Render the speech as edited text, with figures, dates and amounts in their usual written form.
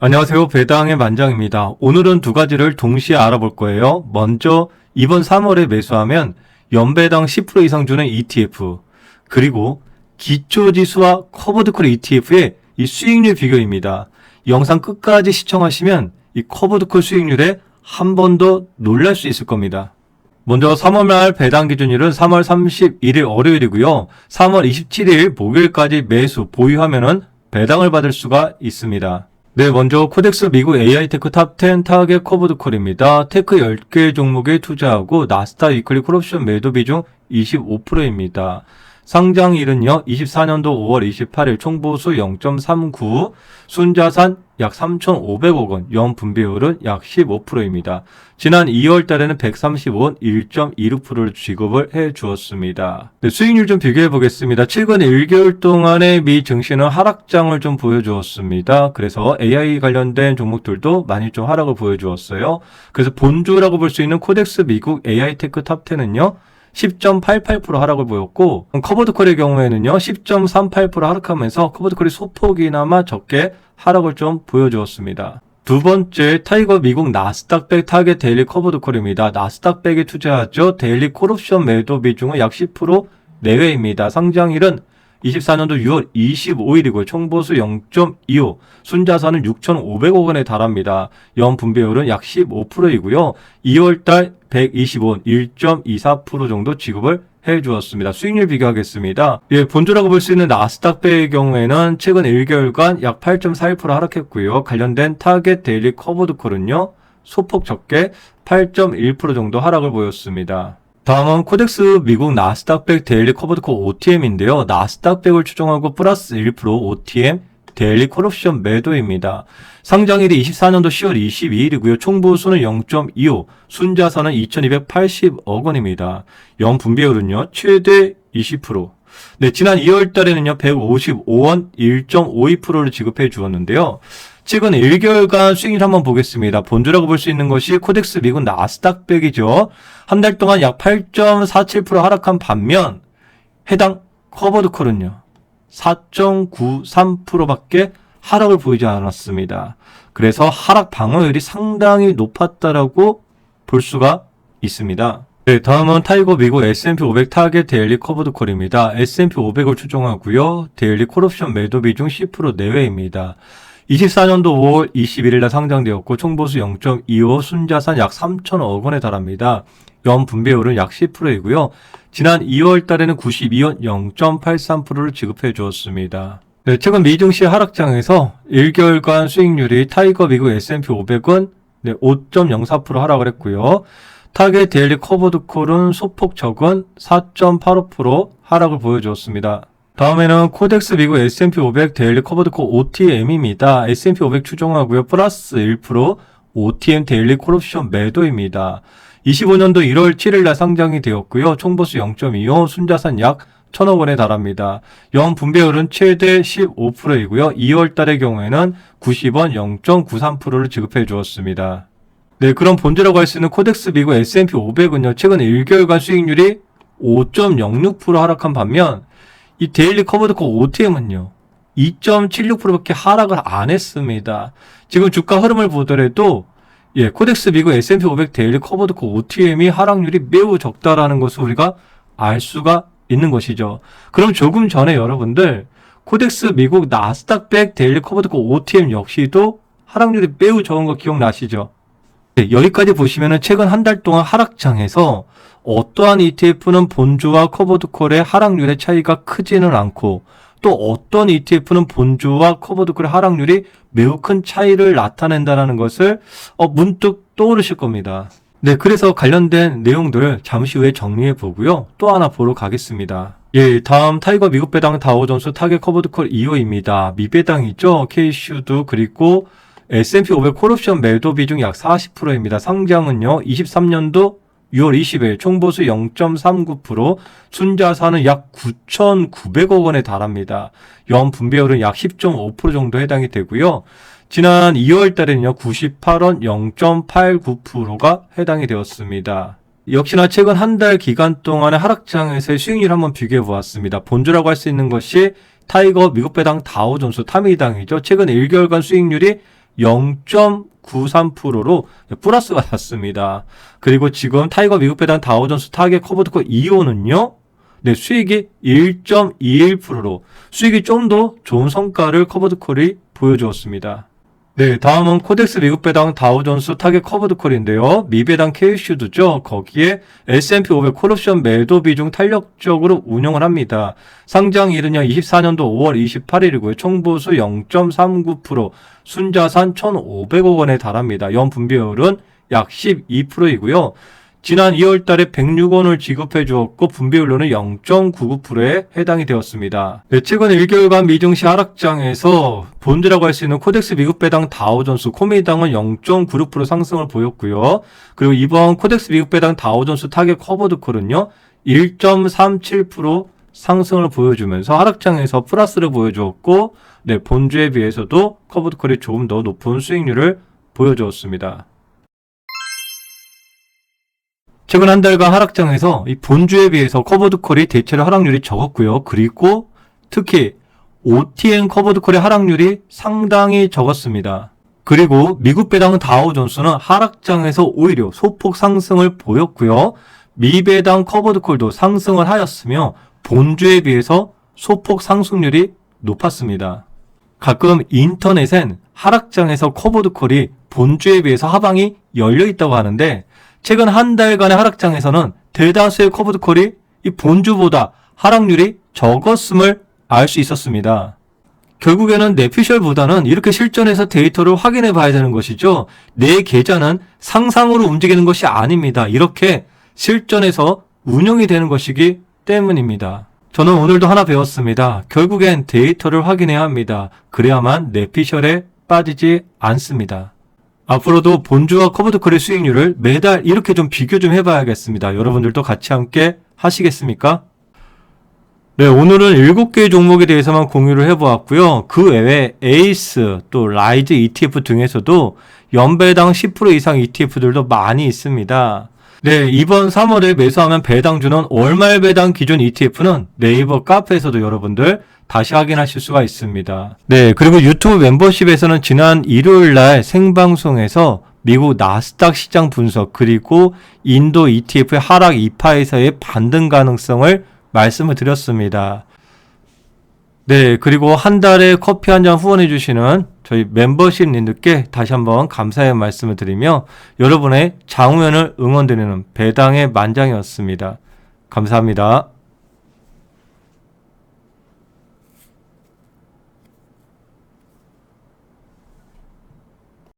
안녕하세요. 배당의 만장입니다. 오늘은 두 가지를 동시에 알아볼 거예요. 먼저 이번 3월에 매수하면 연배당 10% 이상 주는 ETF, 그리고 기초지수와 커버드콜 ETF의 이 수익률 비교입니다. 영상 끝까지 시청하시면 이 커버드콜 수익률에 한 번 더 놀랄 수 있을 겁니다. 먼저 3월 말 배당 기준일은 3월 31일 월요일이고요. 3월 27일 목요일까지 매수 보유하면은 배당을 받을 수가 있습니다. 네, 먼저 코덱스 미국 AI 테크 탑 10 타겟 커버드콜입니다. 테크 10개 종목에 투자하고 나스닥 위클리 콜옵션 매도 비중 25%입니다. 상장일은요, 24년도 5월 28일 총보수 0.39, 순자산 약 3,500억 원, 연분배율은 약 15%입니다. 지난 2월 달에는 135원 1.26%를 지급을 해 주었습니다. 네, 수익률 좀 비교해 보겠습니다. 최근 1개월 동안의 미 증시는 하락장을 좀 보여주었습니다. 그래서 AI 관련된 종목들도 많이 좀 하락을 보여주었어요. 그래서 본주라고 볼 수 있는 코덱스 미국 AI 테크 탑 10은요, 10.88% 하락을 보였고, 커버드콜의 경우에는요 10.38% 하락하면서 커버드콜이 소폭이나마 적게 하락을 좀 보여주었습니다. 두 번째, 타이거 미국 나스닥백 타겟 데일리 커버드콜입니다. 나스닥백에 투자하죠. 데일리 콜옵션 매도 비중은 약 10% 내외입니다. 상장일은 24년도 6월 25일이고요. 총보수 0.25, 순자산은 6,500억 원에 달합니다. 연분배율은 약 15%이고요. 2월달 120원 1.24% 정도 지급을 해주었습니다. 수익률 비교하겠습니다. 예, 본주라고 볼 수 있는 나스닥배의 경우에는 최근 1개월간 약 8.41% 하락했고요. 관련된 타겟 데일리 커버드콜은요, 소폭 적게 8.1% 정도 하락을 보였습니다. 다음은 코덱스 미국 나스닥백 데일리 커버드콜 OTM인데요. 나스닥백을 추종하고 플러스 1% OTM 데일리 콜옵션 매도입니다. 상장일이 24년도 10월 22일이고요. 총보수는 0.25, 순자산은 2,280억 원입니다. 연분배율은요, 최대 20%. 네, 지난 2월 달에는요, 155원 1.52%를 지급해 주었는데요. 최근 1개월간 수익률 한번 보겠습니다. 본주라고 볼 수 있는 것이 코덱스 미국 나스닥백이죠. 한 달 동안 약 8.47% 하락한 반면 해당 커버드콜은요, 4.93%밖에 하락을 보이지 않았습니다. 그래서 하락 방어율이 상당히 높았다라고 볼 수가 있습니다. 네, 다음은 타이거 미국 S&P 500 타겟 데일리 커버드콜입니다. S&P 500을 추종하고요. 데일리 콜옵션 매도 비중 10% 내외입니다. 24년도 5월 21일 날 상장되었고 총보수 0.25, 순자산 약 3천억 원에 달합니다. 연분배율은 약 10%이고요. 지난 2월 달에는 92원 0.83%를 지급해 주었습니다. 네, 최근 미증시 하락장에서 1개월간 수익률이 타이거 미국 S&P 500은 5.04% 하락을 했고요. 타겟 데일리 커버드콜은 소폭 적은 4.85% 하락을 보여주었습니다. 다음에는 코덱스 미국 S&P 500 데일리 커버드콜 OTM입니다. S&P 500 추종하고요. 플러스 1% OTM 데일리 콜옵션 매도입니다. 25년도 1월 7일 날 상장이 되었고요. 총보수 0.25, 순자산 약 1,000억 원에 달합니다. 연분배율은 최대 15%이고요. 2월 달의 경우에는 90원 0.93%를 지급해 주었습니다. 네, 그럼 본주라고 할 수 있는 코덱스 미국 S&P 500은요. 최근 1개월간 수익률이 5.06% 하락한 반면 이 데일리 커버드콜 OTM은요, 2.76%밖에 하락을 안 했습니다. 지금 주가 흐름을 보더라도 코덱스 미국 S&P 500 데일리 커버드콜 OTM이 하락률이 매우 적다라는 것을 우리가 알 수가 있는 것이죠. 그럼 조금 전에 여러분들 코덱스 미국 나스닥백 데일리 커버드콜 OTM 역시도 하락률이 매우 적은 거 기억나시죠? 네, 여기까지 보시면은 최근 한 달 동안 하락장에서 어떠한 ETF는 본주와 커버드콜의 하락률의 차이가 크지는 않고 또 어떤 ETF는 본주와 커버드콜의 하락률이 매우 큰 차이를 나타낸다는 것을 문득 떠오르실 겁니다. 네, 그래서 관련된 내용들 잠시 후에 정리해 보고요. 또 하나 보러 가겠습니다. 예, 다음 타이거 미국 배당 다우존스 타겟 커버드콜 2호입니다. 미배당이죠. K슈드 그리고 S&P 500 콜옵션 매도 비중 약 40%입니다. 상장은요, 23년도 6월 20일 총보수 0.39%, 순자산은 약 9,900억 원에 달합니다. 연분배율은 약 10.5% 정도 해당이 되고요. 지난 2월 달에는요, 98원 0.89%가 해당이 되었습니다. 역시나 최근 한 달 기간 동안의 하락장에서의 수익률 한번 비교해 보았습니다. 본주라고 할 수 있는 것이 타이거 미국 배당 다우존스 타미당이죠. 최근 1개월간 수익률이 0.93%로 플러스가 났습니다. 그리고 지금 타이거 미국 배당 다우존스 타겟 커버드콜 이오는요, 네, 수익이 1.21%로 수익이 좀 더 좋은 성과를 커버드콜이 보여주었습니다. 네, 다음은 코덱스 미국 배당 다우존스 타겟 커버드콜인데요. 미배당 KCU도죠. 거기에 S&P 500 콜옵션 매도 비중 탄력적으로 운영을 합니다. 상장일은요 24년도 5월 28일이고요. 총보수 0.39%, 순자산 1,500억 원에 달합니다. 연분배율은 약 12%이고요. 지난 2월 달에 106원을 지급해 주었고 분배율로는 0.99%에 해당이 되었습니다. 네, 최근 1개월간 미증시 하락장에서 본드라고 할 수 있는 코덱스 미국 배당 다우존스 코미당은 0.96% 상승을 보였고요. 그리고 이번 코덱스 미국 배당 다우존스 타겟 커버드콜은요 1.37% 상승을 보여주면서 하락장에서 플러스를 보여주었고, 네, 본주에 비해서도 커버드콜이 조금 더 높은 수익률을 보여주었습니다. 최근 한 달간 하락장에서 이 본주에 비해서 커버드콜이 대체로 하락률이 적었고요. 그리고 특히 OTN 커버드콜의 하락률이 상당히 적었습니다. 그리고 미국 배당 다우존스는 하락장에서 오히려 소폭 상승을 보였고요. 미배당 커버드콜도 상승을 하였으며 본주에 비해서 소폭 상승률이 높았습니다. 가끔 인터넷엔 하락장에서 커버드콜이 본주에 비해서 하방이 열려 있다고 하는데, 최근 한 달간의 하락장에서는 대다수의 커버드콜이 이 본주보다 하락률이 적었음을 알 수 있었습니다. 결국에는 내피셜보다는 이렇게 실전에서 데이터를 확인해 봐야 되는 것이죠. 내 계좌는 상상으로 움직이는 것이 아닙니다. 이렇게 실전에서 운영이 되는 것이기 때문입니다. 저는 오늘도 하나 배웠습니다. 결국엔 데이터를 확인해야 합니다. 그래야만 내피셜에 빠지지 않습니다. 앞으로도 본주와 커버드콜의 수익률을 매달 이렇게 좀 비교 좀 해봐야겠습니다. 여러분들도 같이 함께 하시겠습니까? 네, 오늘은 7개의 종목에 대해서만 공유를 해보았고요. 그 외에 에이스, 또 라이즈 ETF 등에서도 연배당 10% 이상 ETF들도 많이 있습니다. 네, 이번 3월에 매수하면 배당 주는 월말 배당 기준 ETF는 네이버 카페에서도 여러분들 다시 확인하실 수가 있습니다. 네, 그리고 유튜브 멤버십에서는 지난 일요일날 생방송에서 미국 나스닥 시장 분석, 그리고 인도 ETF의 하락 2파에서의 반등 가능성을 말씀을 드렸습니다. 네, 그리고 한 달에 커피 한 잔 후원해 주시는 저희 멤버십님들께 다시 한번 감사의 말씀을 드리며 여러분의 장우연을 응원드리는 배당의 만장이었습니다. 감사합니다.